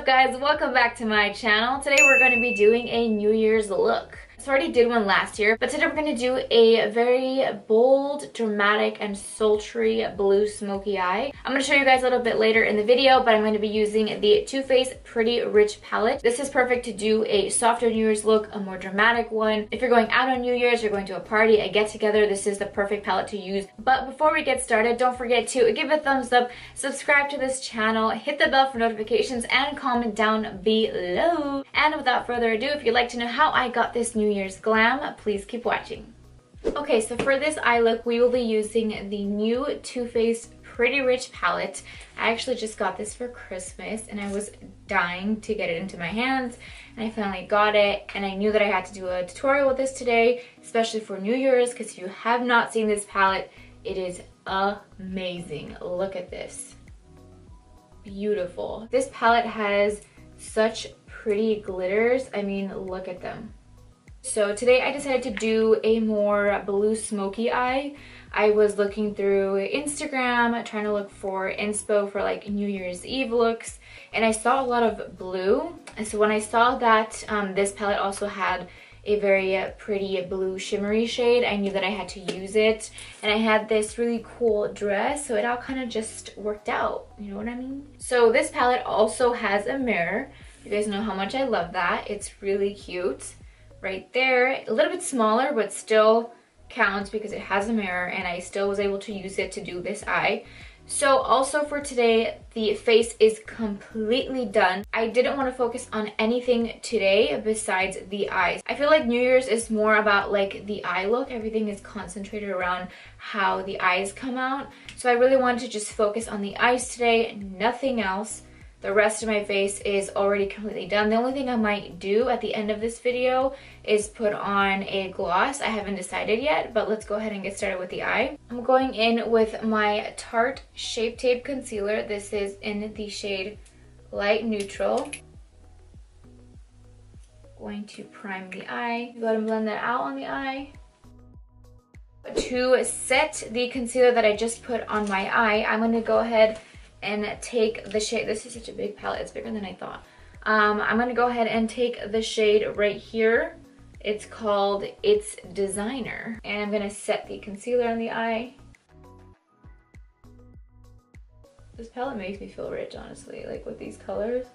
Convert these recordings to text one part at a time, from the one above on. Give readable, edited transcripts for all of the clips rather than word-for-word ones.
up guys, welcome back to my channel. Today we're going to be doing a New Year's look. So I already did one last year, but today we're going to do a very bold, dramatic, and sultry blue smoky eye. I'm going to show you guys a little bit later in the video, but I'm going to be using the Too Faced Pretty Rich palette. This is perfect to do a softer New Year's look, a more dramatic one. If you're going out on New Year's, you're going to a party, a get-together, this is the perfect palette to use. But before we get started, don't forget to give a thumbs up, subscribe to this channel, hit the bell for notifications, and comment down below. And without further ado, if you'd like to know how I got this New Year's glam, please keep watching. Okay, so for this eye look, we will be using the new Too Faced Pretty Rich palette. I actually just got this for Christmas and I was dying to get it into my hands, and I finally got it, and I knew that I had to do a tutorial with this today, especially for New Year's, because if you have not seen this palette, it is amazing. Look at this. Beautiful. This palette has such pretty glitters. I mean, look at them. So today I decided to do a more blue smoky eye. I was looking through Instagram trying to look for inspo for like New Year's Eve looks, and I saw a lot of blue. And so when I saw that this palette also had a very pretty blue shimmery shade, I knew that I had to use it. And I had this really cool dress, so it all kind of just worked out, you know what I mean? So this palette also has a mirror. You guys know how much I love that. It's really cute. Right there, a little bit smaller, but still counts because it has a mirror, and I still was able to use it to do this eye. So also for today, the face is completely done. I didn't want to focus on anything today besides the eyes. I feel like New Year's is more about like the eye look. Everything is concentrated around how the eyes come out. So I really wanted to just focus on the eyes today, nothing else. The rest of my face is already completely done. The only thing I might do at the end of this video is put on a gloss. I haven't decided yet, but let's go ahead and get started with the eye. I'm going in with my Tarte Shape Tape Concealer. This is in the shade Light Neutral. Going to prime the eye. Go ahead and blend that out on the eye. To set the concealer that I just put on my eye, I'm going to go ahead and take the shade. This is such a big palette, it's bigger than I thought. I'm gonna go ahead and take the shade right here. It's called It's Designer, and I'm gonna set the concealer on the eye. This palette makes me feel rich, honestly, like with these colors.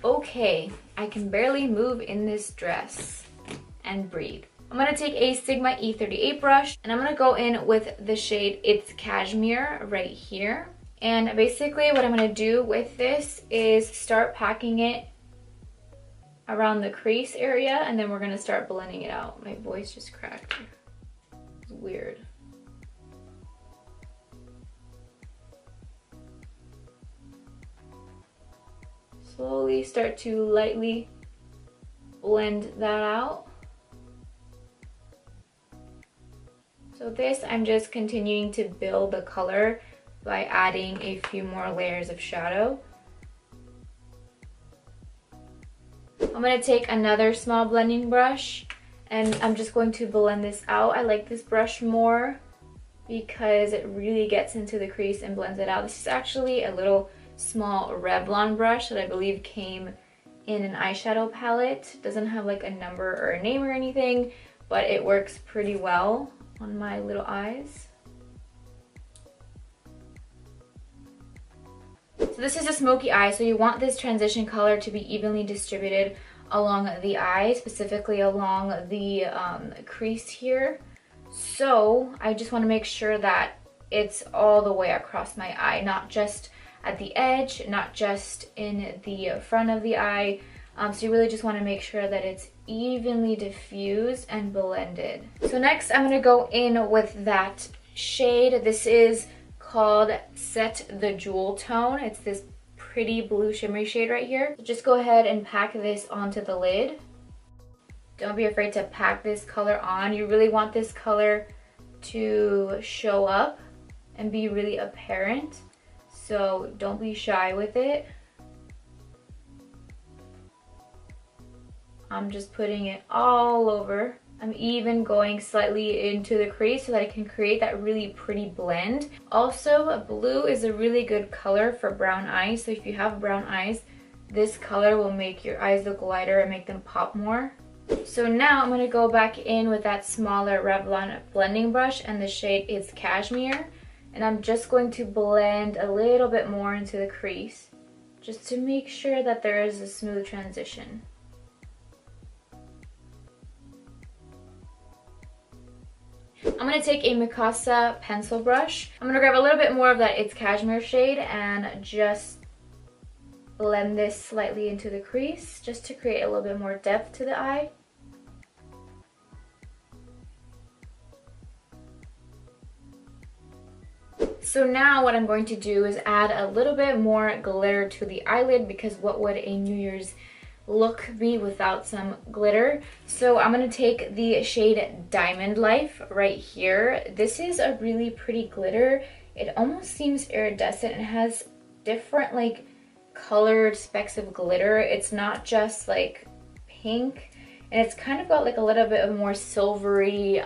Okay, I can barely move in this dress and breathe. I'm gonna take a Sigma E38 brush, and I'm gonna go in with the shade It's Cashmere right here. And basically what I'm going to do with this is start packing it around the crease area, and then we're going to start blending it out. My voice just cracked. It's weird. Slowly start to lightly blend that out. So this, I'm just continuing to build the color by adding a few more layers of shadow. I'm going to take another small blending brush, and I'm just going to blend this out. I like this brush more because it really gets into the crease and blends it out. This is actually a little small Revlon brush that I believe came in an eyeshadow palette. It doesn't have like a number or a name or anything, but it works pretty well on my little eyes. So this is a smoky eye, so you want this transition color to be evenly distributed along the eye, specifically along the crease here. So I just want to make sure that it's all the way across my eye, not just at the edge, not just in the front of the eye. So you really just want to make sure that it's evenly diffused and blended. So next I'm going to go in with that shade. This is called Set the Jewel Tone. It's this pretty blue shimmery shade right here. So just go ahead and pack this onto the lid. Don't be afraid to pack this color on. You really want this color to show up and be really apparent. So don't be shy with it. I'm just putting it all over. I'm even going slightly into the crease so that I can create that really pretty blend. Also, blue is a really good color for brown eyes. So if you have brown eyes, this color will make your eyes look lighter and make them pop more. So now I'm going to go back in with that smaller Revlon blending brush, and the shade is Cashmere. And I'm just going to blend a little bit more into the crease, just to make sure that there is a smooth transition. I'm going to take a Mikasa pencil brush. I'm going to grab a little bit more of that It's Cashmere shade and just blend this slightly into the crease, just to create a little bit more depth to the eye. So now what I'm going to do is add a little bit more glitter to the eyelid, because what would a New Year's look be without some glitter? So I'm going to take the shade Diamond Life right here. This is a really pretty glitter. It almost seems iridescent and has different like colored specks of glitter. It's not just like pink, and it's kind of got like a little bit of more silvery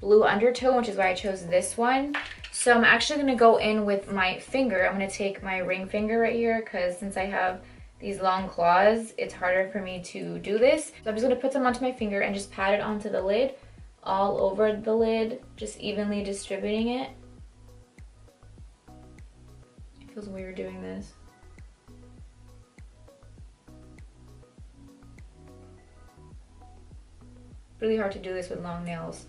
blue undertone, which is why I chose this one. So I'm actually going to go in with my finger. I'm going to take my ring finger right here, because since I have these long claws, it's harder for me to do this. So I'm just going to put them onto my finger and just pat it onto the lid, all over the lid, just evenly distributing it. It feels weird doing this. Really hard to do this with long nails.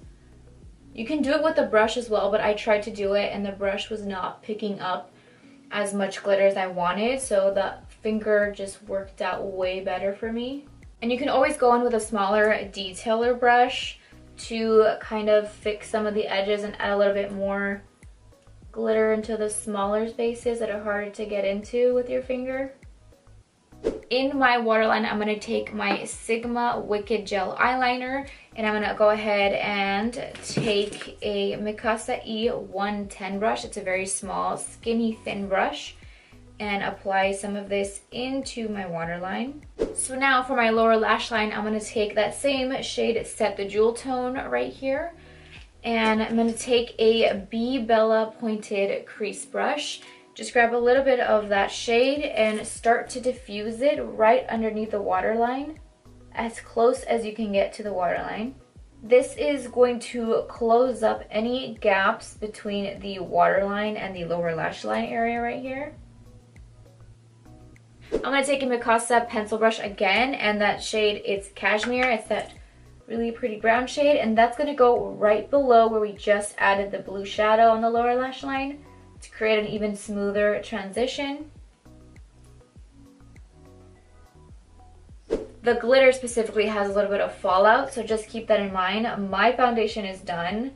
You can do it with the brush as well, but I tried to do it and the brush was not picking up as much glitter as I wanted, so the finger just worked out way better for me. And you can always go in with a smaller detailer brush to kind of fix some of the edges and add a little bit more glitter into the smaller spaces that are harder to get into with your finger. In my waterline, I'm going to take my Sigma Wicked Gel Eyeliner, and I'm going to go ahead and take a Mikasa E110 brush. It's a very small, skinny, thin brush, and apply some of this into my waterline. So now for my lower lash line, I'm going to take that same shade Set the Jewel tone right here, and I'm going to take a Bee Bella pointed crease brush. Just grab a little bit of that shade and start to diffuse it right underneath the waterline, as close as you can get to the waterline. This is going to close up any gaps between the waterline and the lower lash line area right here. I'm going to take a Mikasa pencil brush again, and that shade, it's Cashmere. It's that really pretty brown shade, and that's going to go right below where we just added the blue shadow on the lower lash line, to create an even smoother transition. The glitter specifically has a little bit of fallout, so just keep that in mind. My foundation is done,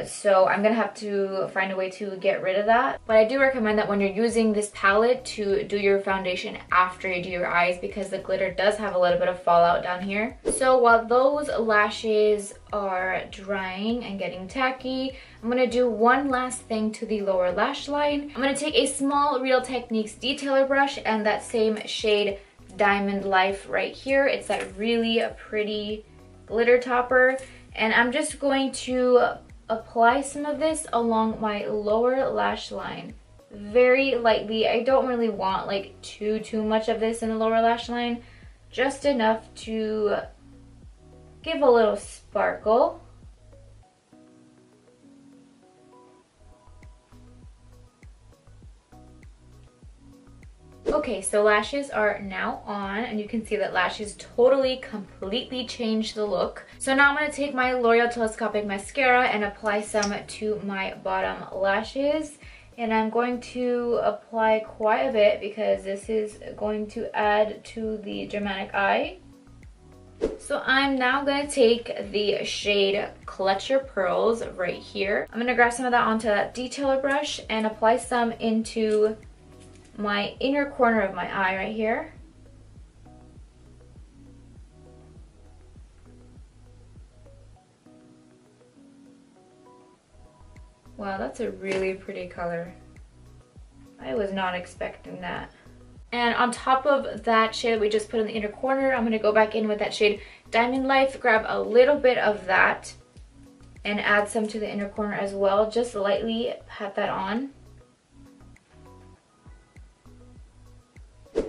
so I'm gonna have to find a way to get rid of that. But I do recommend that when you're using this palette to do your foundation after you do your eyes, because the glitter does have a little bit of fallout down here. So while those lashes are drying and getting tacky, I'm going to do one last thing to the lower lash line. I'm going to take a small Real Techniques detailer brush and that same shade Diamond Life right here. It's that really pretty glitter topper, and I'm just going to apply some of this along my lower lash line very lightly. I don't really want like too much of this in the lower lash line, just enough to give a little sparkle. Okay, so lashes are now on, and you can see that lashes totally, completely changed the look. So now I'm going to take my L'Oreal Telescopic Mascara and apply some to my bottom lashes. And I'm going to apply quite a bit because this is going to add to the dramatic eye. So I'm now going to take the shade Clutch Your Pearls right here. I'm going to grab some of that onto that detailer brush and apply some into my inner corner of my eye right here. Wow, that's a really pretty color. I was not expecting that. And on top of that shade that we just put in the inner corner, I'm going to go back in with that shade Diamond Life, grab a little bit of that and add some to the inner corner as well. Just lightly pat that on.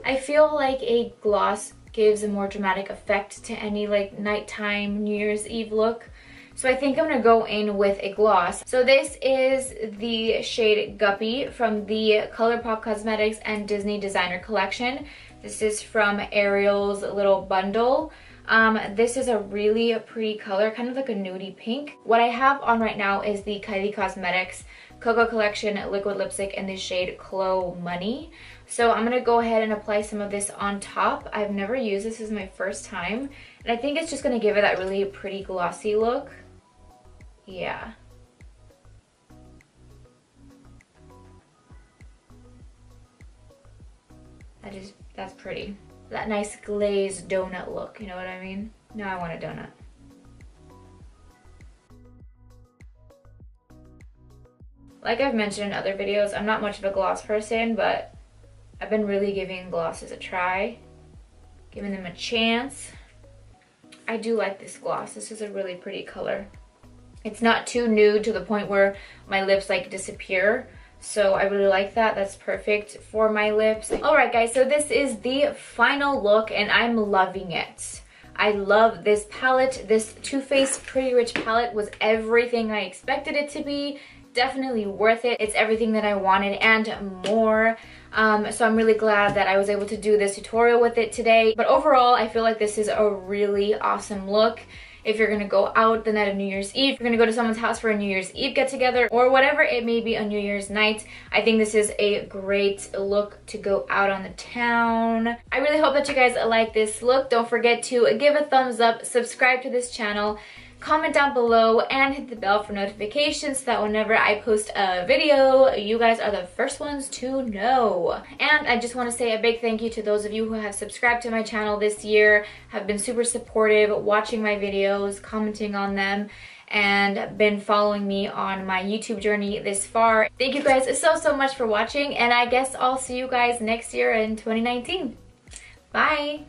I feel like a gloss gives a more dramatic effect to any like nighttime New Year's Eve look. So I think I'm gonna go in with a gloss. So this is the shade Guppy from the Colourpop Cosmetics and Disney Designer Collection. This is from Ariel's little bundle. This is a really pretty color, kind of like a nudie pink. What I have on right now is the Kylie Cosmetics Cocoa Collection liquid lipstick in the shade Clo Money. So I'm gonna go ahead and apply some of this on top. I've never used this, is my first time, and I think it's just gonna give it that really pretty glossy look. Yeah. That's pretty. That nice glazed donut look, you know what I mean? Now I want a donut. Like I've mentioned in other videos, I'm not much of a gloss person, but I've been really giving glosses a try, giving them a chance. I do like this gloss. This is a really pretty color. It's not too nude to the point where my lips like disappear. So I really like that. That's perfect for my lips. Alright guys, so this is the final look and I'm loving it. I love this palette. This Too Faced Pretty Rich palette was everything I expected it to be. Definitely worth it. It's everything that I wanted and more. So I'm really glad that I was able to do this tutorial with it today. But overall, I feel like this is a really awesome look. If you're gonna go out the night of New Year's Eve, if you're gonna go to someone's house for a New Year's Eve get together, or whatever it may be on New Year's night, I think this is a great look to go out on the town. I really hope that you guys like this look. Don't forget to give a thumbs up, subscribe to this channel, comment down below, and hit the bell for notifications so that whenever I post a video, you guys are the first ones to know. And I just want to say a big thank you to those of you who have subscribed to my channel this year, have been super supportive, watching my videos, commenting on them, and been following me on my YouTube journey this far. Thank you guys so much for watching, and I guess I'll see you guys next year in 2019. Bye!